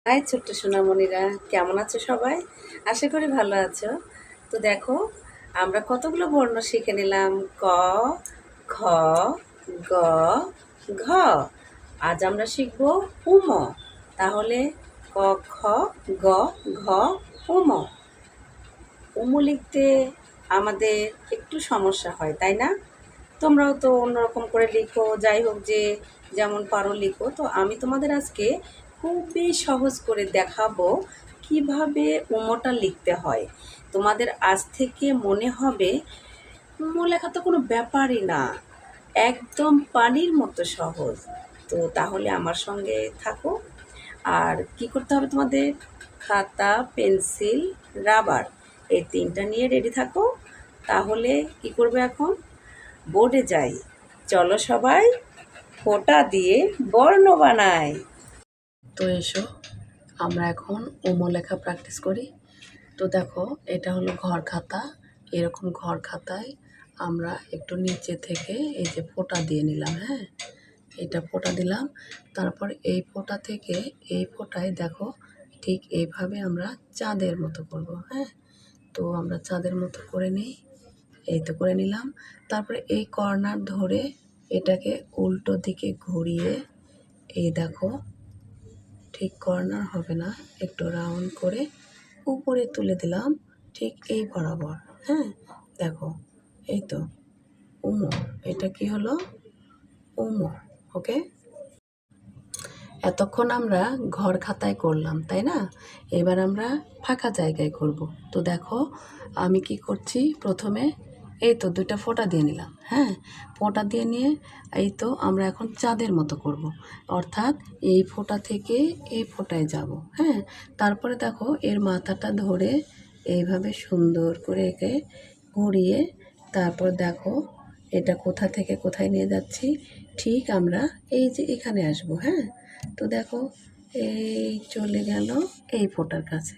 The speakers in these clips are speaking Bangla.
হাই ছোট্ট সোনামণিরা, কেমন আছো সবাই? আশা করি ভালো আছো। তো দেখো, আমরা কতগুলো বর্ণ শিখে নিলাম। ক, খ, গ, ঘ। আজ আমরা শিখব উম। তাহলে ক, খ, গ, ঘ, উম। উম লিখতে আমাদের একটু সমস্যা হয়, তাই না? তোমরাও তো অন্যরকম করে লিখো, যাই হোক, যে যেমন পারো লিখো। তো আমি তোমাদের আজকে খুবই সহজ করে দেখাবো কিভাবে উমোটা লিখতে হয়। তোমাদের আজ থেকে মনে হবে উমো লেখা তো কোনো ব্যাপারই না, একদম পানির মতো সহজ। তো তাহলে আমার সঙ্গে থাকো। আর কি করতে হবে তোমাদের? খাতা, পেন্সিল, রাবার, এই তিনটা নিয়ে রেডি থাকো। তাহলে কি করবে এখন? বোর্ডে যাই। চলো সবাই ফোঁটা দিয়ে বর্ণ বানাই। তো এসো, আমরা এখন ওমো লেখা প্র্যাকটিস করি। তো দেখো, এটা হলো ঘর খাতা। এরকম ঘর খাতায় আমরা একটু নিচে থেকে এই যে ফোঁটা দিয়ে নিলাম। হ্যাঁ, এটা ফোঁটা দিলাম। তারপর এই ফোঁটা থেকে এই ফোঁটায় দেখো, ঠিক এইভাবে আমরা চাঁদের মতো করব। হ্যাঁ, তো আমরা চাঁদের মতো করে নিই। এই তো করে নিলাম। তারপরে এই কর্নার ধরে এটাকে উল্টো দিকে ঘুরিয়ে এই দেখো, ঠিক কর্নার হবে না, একটু রাউন্ড করে উপরে তুলে দিলাম, ঠিক এই বরাবর। হ্যাঁ, দেখো, এই তো উমো। এটা কি হলো? উমো। ওকে, এতক্ষণ আমরা ঘর খাতায় করলাম, তাই না? এবার আমরা ফাঁকা জায়গায় করব। তো দেখো, আমি কি করছি, প্রথমে এই তো দুইটা ফোঁটা দিয়ে নিলাম। হ্যাঁ, ফোঁটা দিয়ে নিয়ে এই তো আমরা এখন চাঁদের মতো করব। অর্থাৎ এই ফোঁটা থেকে এই ফোঁটায় যাব। হ্যাঁ, তারপরে দেখো, এর মাথাটা ধরে এইভাবে সুন্দর করে একে ঘুরিয়ে, তারপর দেখো এটা কোথা থেকে কোথায় নিয়ে যাচ্ছি, ঠিক আমরা এই যে এখানে আসব। হ্যাঁ, তো দেখো, এই চলে গেল এই ফোঁটার কাছে।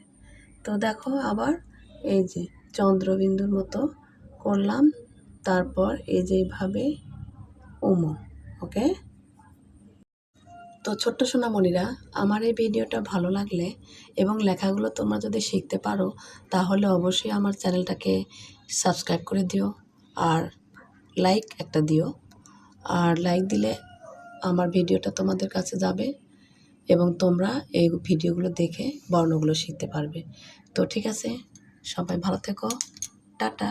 তো দেখো, আবার এই যে চন্দ্রবিন্দুর মতো করলাম। তারপর এই যে এইভাবে উমো। ওকে, তো ছোট্ট সোনামণিরা, আমার এই ভিডিওটা ভালো লাগলে এবং লেখাগুলো তোমরা যদি শিখতে পারো, তাহলে অবশ্যই আমার চ্যানেলটাকে সাবস্ক্রাইব করে দিও আর লাইক একটা দিও। আর লাইক দিলে আমার ভিডিওটা তোমাদের কাছে যাবে এবং তোমরা এই ভিডিওগুলো দেখে বর্ণগুলো শিখতে পারবে। তো ঠিক আছে, সবাই ভালো থেকো। টাটা।